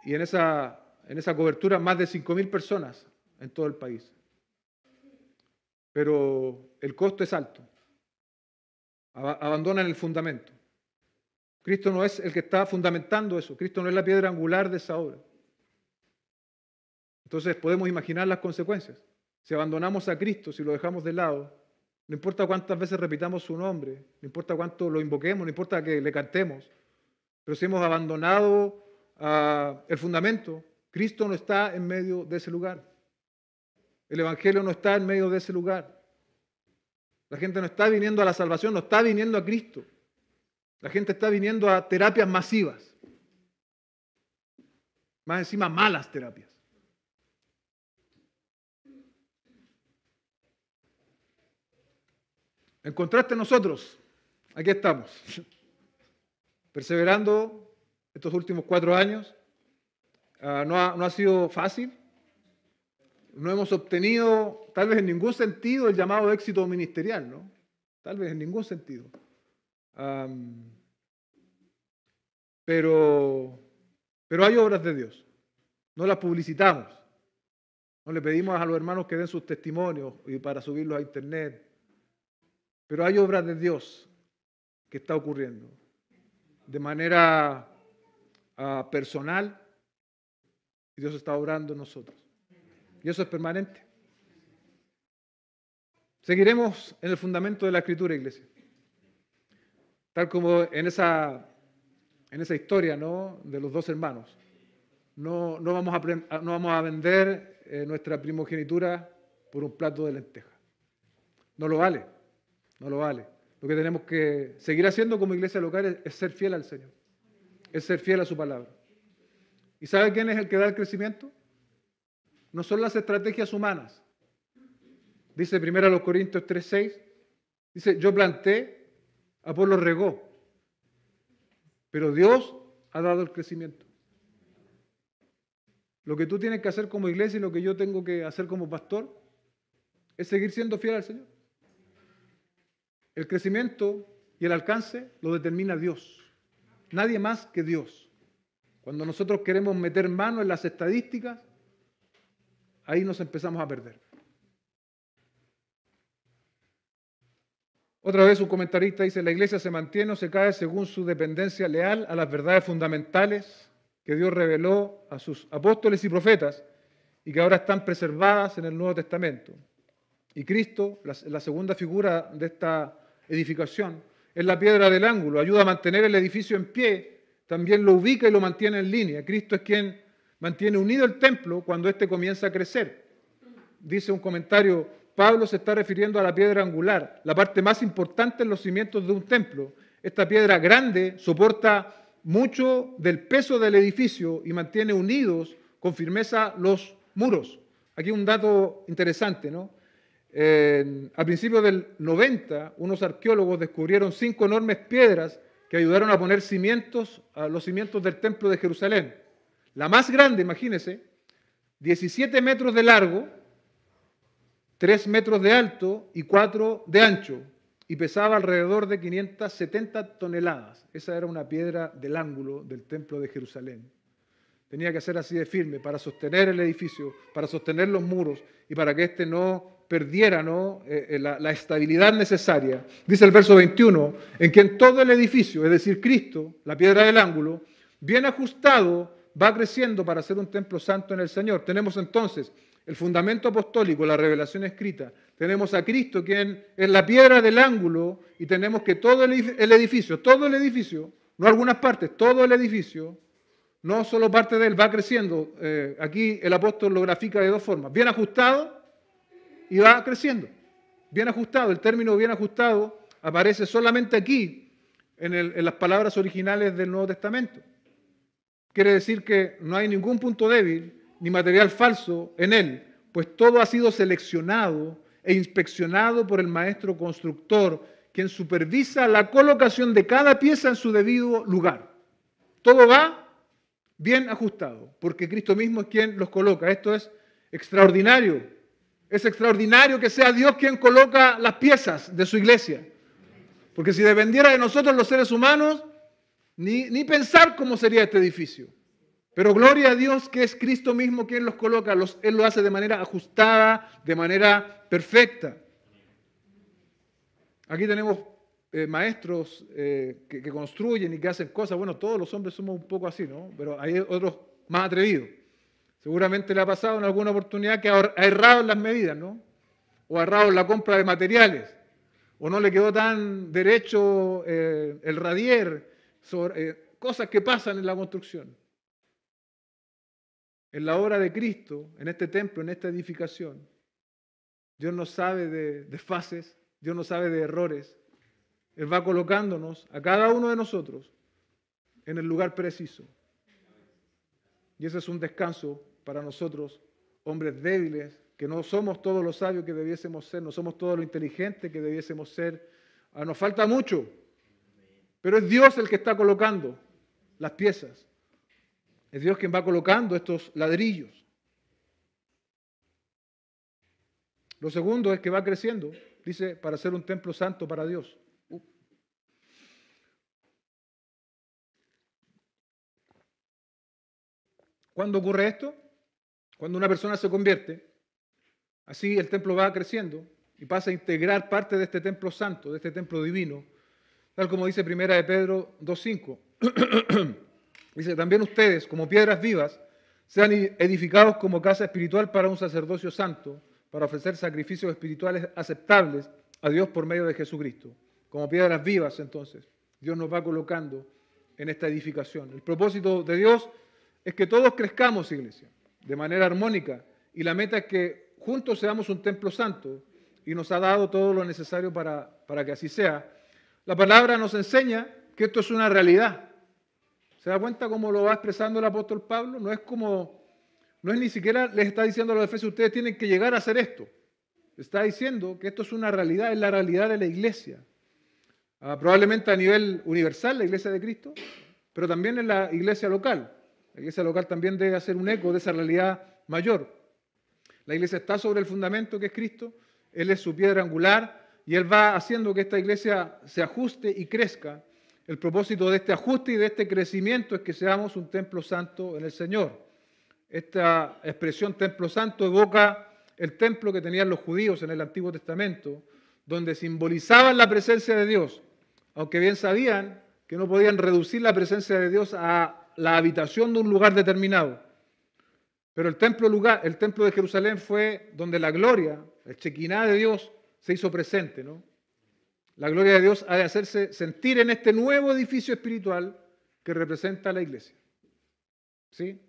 Y en esa cobertura más de 5.000 personas en todo el país. Pero el costo es alto. Abandonan el fundamento. Cristo no es el que está fundamentando eso. Cristo no es la piedra angular de esa obra. Entonces podemos imaginar las consecuencias. Si abandonamos a Cristo, si lo dejamos de lado, no importa cuántas veces repitamos su nombre, no importa cuánto lo invoquemos, no importa que le cantemos, pero si hemos abandonado el fundamento, Cristo no está en medio de ese lugar. El Evangelio no está en medio de ese lugar. La gente no está viniendo a la salvación, no está viniendo a Cristo. La gente está viniendo a terapias masivas. Más encima, malas terapias. En contraste, nosotros, aquí estamos, perseverando estos últimos 4 años. No ha sido fácil. No hemos obtenido, tal vez en ningún sentido, el llamado éxito ministerial, ¿no? Tal vez en ningún sentido. Pero hay obras de Dios. No las publicitamos. No le pedimos a los hermanos que den sus testimonios y para subirlos a internet. Pero hay obras de Dios que está ocurriendo de manera personal, y Dios está obrando en nosotros. Y eso es permanente. Seguiremos en el fundamento de la Escritura, iglesia. Tal como en esa historia, ¿no?, de los 2 hermanos. No vamos a vender nuestra primogenitura por un plato de lentejas. No lo vale. No lo vale. Lo que tenemos que seguir haciendo como iglesia local es ser fiel al Señor. Es ser fiel a su palabra. ¿Y sabe quién es el que da el crecimiento? No son las estrategias humanas. Dice 1 Corintios 3:6, dice, yo planté, Apolo regó, pero Dios ha dado el crecimiento. Lo que tú tienes que hacer como iglesia y lo que yo tengo que hacer como pastor es seguir siendo fiel al Señor. El crecimiento y el alcance lo determina Dios, nadie más que Dios. Cuando nosotros queremos meter mano en las estadísticas, ahí nos empezamos a perder. Otra vez un comentarista dice, la iglesia se mantiene o se cae según su dependencia leal a las verdades fundamentales que Dios reveló a sus apóstoles y profetas y que ahora están preservadas en el Nuevo Testamento. Y Cristo, la segunda figura de esta edificación, es la piedra del ángulo, ayuda a mantener el edificio en pie, también lo ubica y lo mantiene en línea. Cristo es quien mantiene unido el templo cuando éste comienza a crecer. Dice un comentario, Pablo se está refiriendo a la piedra angular, la parte más importante en los cimientos de un templo. Esta piedra grande soporta mucho del peso del edificio y mantiene unidos con firmeza los muros. Aquí un dato interesante, ¿no? A principios del 90, unos arqueólogos descubrieron 5 enormes piedras que ayudaron a poner cimientos a los cimientos del templo de Jerusalén. La más grande, imagínense, 17 metros de largo, 3 metros de alto y 4 de ancho, y pesaba alrededor de 570 toneladas. Esa era una piedra del ángulo del templo de Jerusalén. Tenía que ser así de firme para sostener el edificio, para sostener los muros y para que éste no perdiera, ¿no? La estabilidad necesaria. Dice el verso 21, en que en todo el edificio, es decir, Cristo, la piedra del ángulo, bien ajustado, va creciendo para ser un templo santo en el Señor. Tenemos entonces el fundamento apostólico, la revelación escrita. Tenemos a Cristo, quien es la piedra del ángulo, y tenemos que todo el edificio, no algunas partes, todo el edificio, no solo parte de él, va creciendo. Aquí el apóstol lo grafica de 2 formas. Bien ajustado y va creciendo. Bien ajustado. El término bien ajustado aparece solamente aquí, en las palabras originales del Nuevo Testamento. Quiere decir que no hay ningún punto débil ni material falso en él, pues todo ha sido seleccionado e inspeccionado por el maestro constructor, quien supervisa la colocación de cada pieza en su debido lugar. Todo va bien ajustado, porque Cristo mismo es quien los coloca. Esto es extraordinario. Es extraordinario que sea Dios quien coloca las piezas de su iglesia. Porque si dependiera de nosotros los seres humanos, ni pensar cómo sería este edificio. Pero gloria a Dios que es Cristo mismo quien los coloca. Él lo hace de manera ajustada, de manera perfecta. Aquí tenemos maestros que construyen y que hacen cosas. Bueno, todos los hombres somos un poco así, ¿no? Pero hay otros más atrevidos. Seguramente le ha pasado en alguna oportunidad que ha errado en las medidas, ¿no? O ha errado en la compra de materiales. O no le quedó tan derecho el radier. Cosas que pasan en la construcción. En la obra de Cristo, en este templo, en esta edificación, Dios no sabe de desfases, Dios no sabe de errores. Él va colocándonos a cada uno de nosotros en el lugar preciso. Y ese es un descanso para nosotros, hombres débiles, que no somos todos los sabios que debiésemos ser, no somos todos los inteligentes que debiésemos ser. Nos falta mucho, pero es Dios el que está colocando las piezas. Es Dios quien va colocando estos ladrillos. Lo segundo es que va creciendo, dice, para ser un templo santo para Dios. ¿Cuándo ocurre esto? Cuando una persona se convierte, así el templo va creciendo y pasa a integrar parte de este templo santo, de este templo divino, tal como dice 1 de Pedro 2:5. Dice, también ustedes, como piedras vivas, sean edificados como casa espiritual para un sacerdocio santo, para ofrecer sacrificios espirituales aceptables a Dios por medio de Jesucristo. Como piedras vivas, entonces, Dios nos va colocando en esta edificación. El propósito de Dios es que todos crezcamos, iglesia, de manera armónica, y la meta es que juntos seamos un templo santo, y nos ha dado todo lo necesario para que así sea. La palabra nos enseña que esto es una realidad. ¿Se da cuenta cómo lo va expresando el apóstol Pablo? No es ni siquiera les está diciendo a los efesios, ustedes tienen que llegar a hacer esto. Está diciendo que esto es una realidad, es la realidad de la iglesia. Probablemente a nivel universal, la iglesia de Cristo, pero también en la iglesia local. La iglesia local también debe hacer un eco de esa realidad mayor. La iglesia está sobre el fundamento que es Cristo, Él es su piedra angular y Él va haciendo que esta iglesia se ajuste y crezca. El propósito de este ajuste y de este crecimiento es que seamos un templo santo en el Señor. Esta expresión templo santo evoca el templo que tenían los judíos en el Antiguo Testamento, donde simbolizaban la presencia de Dios, aunque bien sabían que no podían reducir la presencia de Dios a la habitación de un lugar determinado. Pero el templo de Jerusalén fue donde la gloria, el Shekinah de Dios, se hizo presente, ¿no? La gloria de Dios ha de hacerse sentir en este nuevo edificio espiritual que representa a la iglesia. ¿Sí?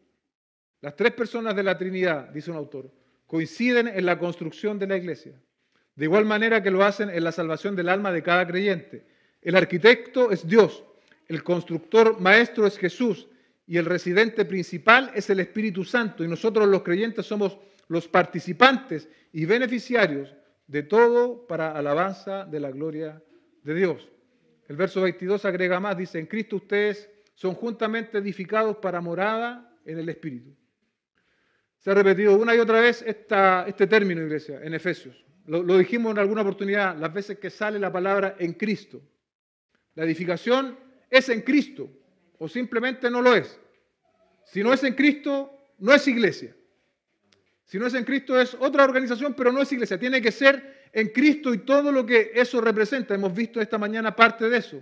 Las tres personas de la Trinidad, dice un autor, coinciden en la construcción de la iglesia, de igual manera que lo hacen en la salvación del alma de cada creyente. El arquitecto es Dios, el constructor maestro es Jesús y el residente principal es el Espíritu Santo, y nosotros los creyentes somos los participantes y beneficiarios de todo para alabanza de la gloria de Dios. El verso 22 agrega más, dice, en Cristo ustedes son juntamente edificados para morada en el Espíritu. Se ha repetido una y otra vez este término, iglesia, en Efesios. Lo dijimos en alguna oportunidad, las veces que sale la palabra en Cristo. La edificación es en Cristo, o simplemente no lo es. Si no es en Cristo, no es iglesia. Si no es en Cristo, es otra organización, pero no es iglesia. Tiene que ser en Cristo y todo lo que eso representa. Hemos visto esta mañana parte de eso.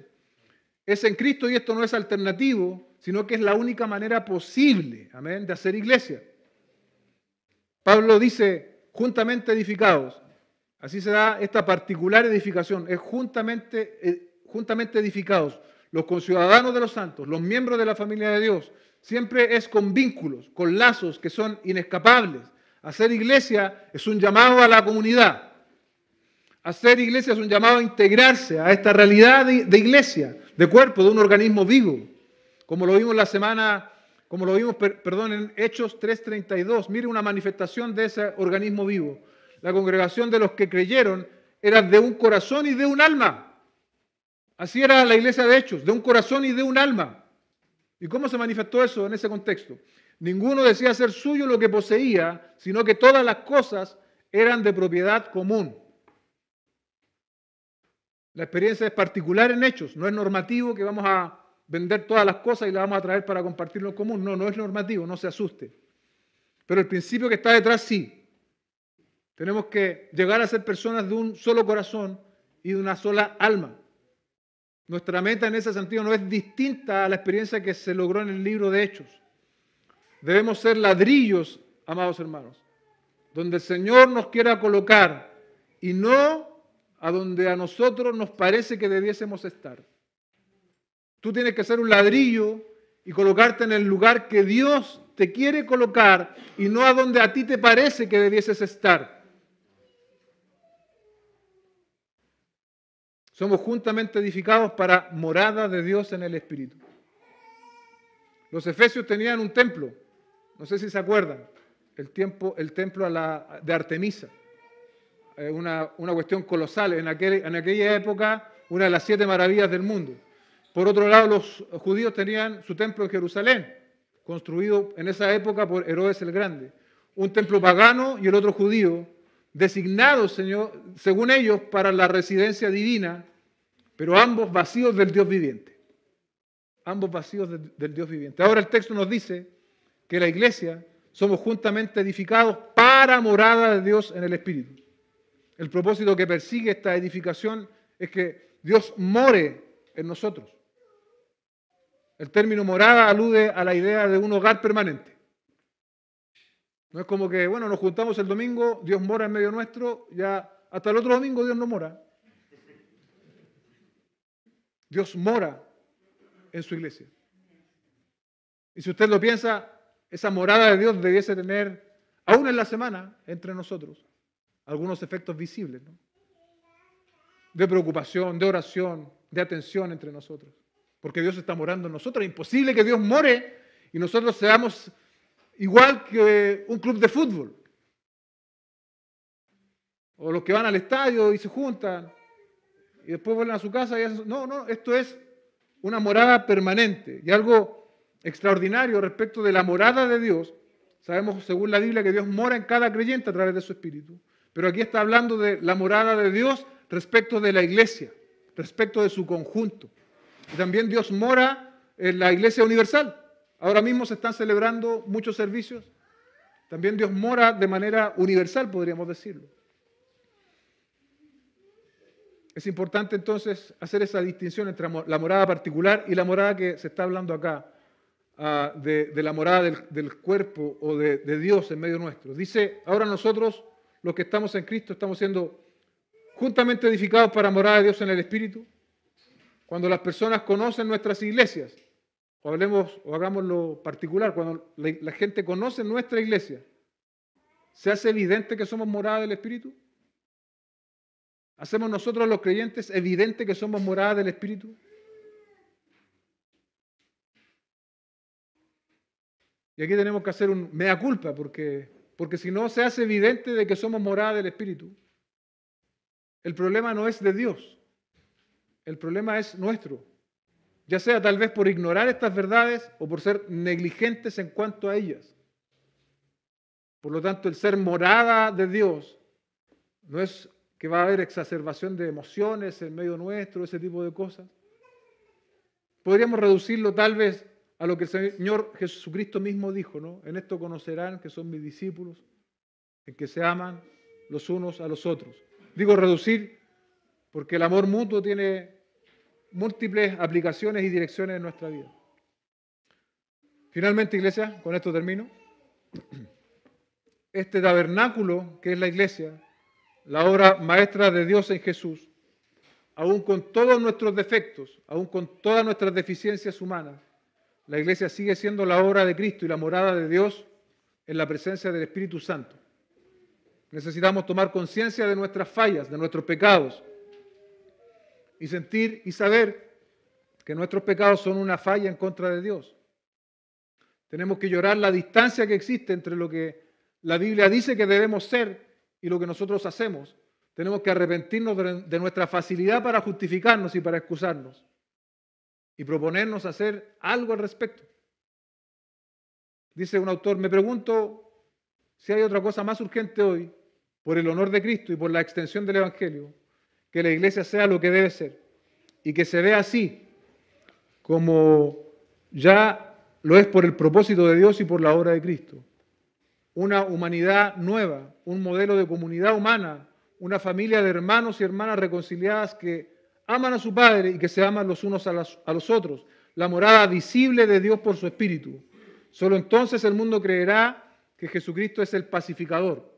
Es en Cristo y esto no es alternativo, sino que es la única manera posible, amén, de hacer iglesia. Pablo dice, juntamente edificados. Así se da esta particular edificación. Es juntamente edificados. Los conciudadanos de los santos, los miembros de la familia de Dios. Siempre es con vínculos, con lazos que son inescapables. Hacer iglesia es un llamado a la comunidad. Hacer iglesia es un llamado a integrarse a esta realidad de iglesia, de cuerpo, de un organismo vivo. Como lo vimos en Hechos 3:32. Mire una manifestación de ese organismo vivo. La congregación de los que creyeron era de un corazón y de un alma. Así era la iglesia de Hechos, de un corazón y de un alma. ¿Y cómo se manifestó eso en ese contexto? Ninguno decía ser suyo lo que poseía, sino que todas las cosas eran de propiedad común. La experiencia es particular en Hechos, no es normativo que vamos a vender todas las cosas y las vamos a traer para compartirlo en común. No es normativo, no se asuste. Pero el principio que está detrás sí. Tenemos que llegar a ser personas de un solo corazón y de una sola alma. Nuestra meta en ese sentido no es distinta a la experiencia que se logró en el libro de Hechos. Debemos ser ladrillos, amados hermanos, donde el Señor nos quiera colocar y no a donde a nosotros nos parece que debiésemos estar. Tú tienes que ser un ladrillo y colocarte en el lugar que Dios te quiere colocar y no a donde a ti te parece que debieses estar. Somos juntamente edificados para morada de Dios en el Espíritu. Los efesios tenían un templo, no sé si se acuerdan, el templo de Artemisa. Una cuestión colosal, en aquella época una de las 7 maravillas del mundo. Por otro lado, los judíos tenían su templo en Jerusalén, construido en esa época por Herodes el Grande. Un templo pagano y el otro judío, designados, según ellos, para la residencia divina, pero ambos vacíos del Dios viviente. Ambos vacíos del Dios viviente. Ahora el texto nos dice que la iglesia somos juntamente edificados para morada de Dios en el Espíritu. El propósito que persigue esta edificación es que Dios more en nosotros. El término morada alude a la idea de un hogar permanente. No es como que, nos juntamos el domingo, Dios mora en medio nuestro, ya hasta el otro domingo Dios no mora. Dios mora en su iglesia. Y si usted lo piensa, esa morada de Dios debiese tener, aún en la semana, entre nosotros, algunos efectos visibles, ¿no? De preocupación, de oración, de atención entre nosotros. Porque Dios está morando en nosotros. Es imposible que Dios more y nosotros seamos igual que un club de fútbol. O los que van al estadio y se juntan y después vuelven a su casa. No, esto es una morada permanente. Y algo extraordinario respecto de la morada de Dios. Sabemos, según la Biblia, que Dios mora en cada creyente a través de su Espíritu. Pero aquí está hablando de la morada de Dios respecto de la iglesia, respecto de su conjunto. Y también Dios mora en la iglesia universal. Ahora mismo se están celebrando muchos servicios. También Dios mora de manera universal, podríamos decirlo. Es importante entonces hacer esa distinción entre la morada particular y la morada que se está hablando acá. de la morada del cuerpo o de Dios en medio nuestro. Dice, ahora nosotros, los que estamos en Cristo, estamos siendo juntamente edificados para morada de Dios en el Espíritu. Cuando las personas conocen nuestras iglesias, o hablemos o hagámoslo particular, cuando la gente conoce nuestra iglesia, ¿se hace evidente que somos morada del Espíritu? ¿Hacemos nosotros los creyentes evidente que somos morada del Espíritu? Y aquí tenemos que hacer un mea culpa, porque si no se hace evidente de que somos morada del Espíritu, el problema no es de Dios, el problema es nuestro. Ya sea tal vez por ignorar estas verdades o por ser negligentes en cuanto a ellas. Por lo tanto, el ser morada de Dios no es que va a haber exacerbación de emociones en medio nuestro, ese tipo de cosas. Podríamos reducirlo tal vez a lo que el Señor Jesucristo mismo dijo, ¿no? En esto conocerán que son mis discípulos, en que se aman los unos a los otros. Digo reducir porque el amor mutuo tiene múltiples aplicaciones y direcciones en nuestra vida. Finalmente, iglesia, con esto termino. Este tabernáculo que es la iglesia, la obra maestra de Dios en Jesús, aún con todos nuestros defectos, aún con todas nuestras deficiencias humanas, la iglesia sigue siendo la obra de Cristo y la morada de Dios en la presencia del Espíritu Santo. Necesitamos tomar conciencia de nuestras fallas, de nuestros pecados, y sentir y saber que nuestros pecados son una falla en contra de Dios. Tenemos que llorar la distancia que existe entre lo que la Biblia dice que debemos ser y lo que nosotros hacemos. Tenemos que arrepentirnos de nuestra facilidad para justificarnos y para excusarnos y proponernos hacer algo al respecto. Dice un autor, me pregunto si hay otra cosa más urgente hoy, por el honor de Cristo y por la extensión del Evangelio, que la iglesia sea lo que debe ser y que se vea así, como ya lo es por el propósito de Dios y por la obra de Cristo. Una humanidad nueva, un modelo de comunidad humana, una familia de hermanos y hermanas reconciliadas que aman a su Padre y que se aman los unos a los otros, la morada visible de Dios por su Espíritu. Solo entonces el mundo creerá que Jesucristo es el pacificador,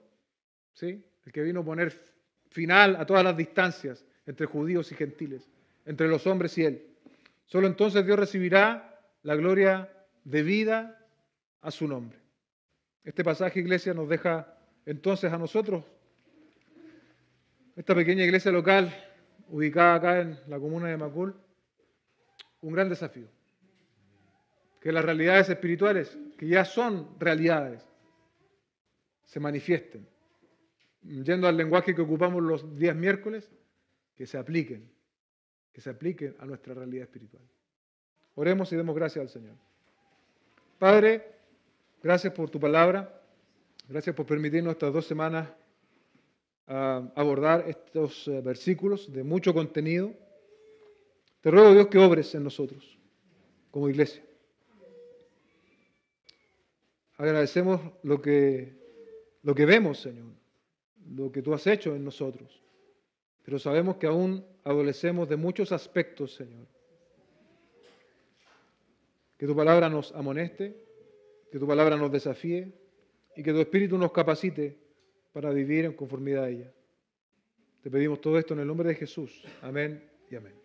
¿sí? El que vino a poner final a todas las distancias entre judíos y gentiles, entre los hombres y Él. Solo entonces Dios recibirá la gloria debida a su nombre. Este pasaje, iglesia, nos deja entonces a nosotros, esta pequeña iglesia local, ubicada acá en la comuna de Macul, un gran desafío. Que las realidades espirituales, que ya son realidades, se manifiesten. Yendo al lenguaje que ocupamos los días miércoles, que se apliquen a nuestra realidad espiritual. Oremos y demos gracias al Señor. Padre, gracias por tu palabra, gracias por permitirnos estas 2 semanas abordar estos versículos de mucho contenido. Te ruego, Dios, que obres en nosotros como iglesia. Agradecemos lo que vemos, Señor, lo que tú has hecho en nosotros, pero sabemos que aún adolecemos de muchos aspectos, Señor. Que tu palabra nos amoneste, que tu palabra nos desafíe y que tu Espíritu nos capacite para vivir en conformidad a ella. Te pedimos todo esto en el nombre de Jesús. Amén y amén.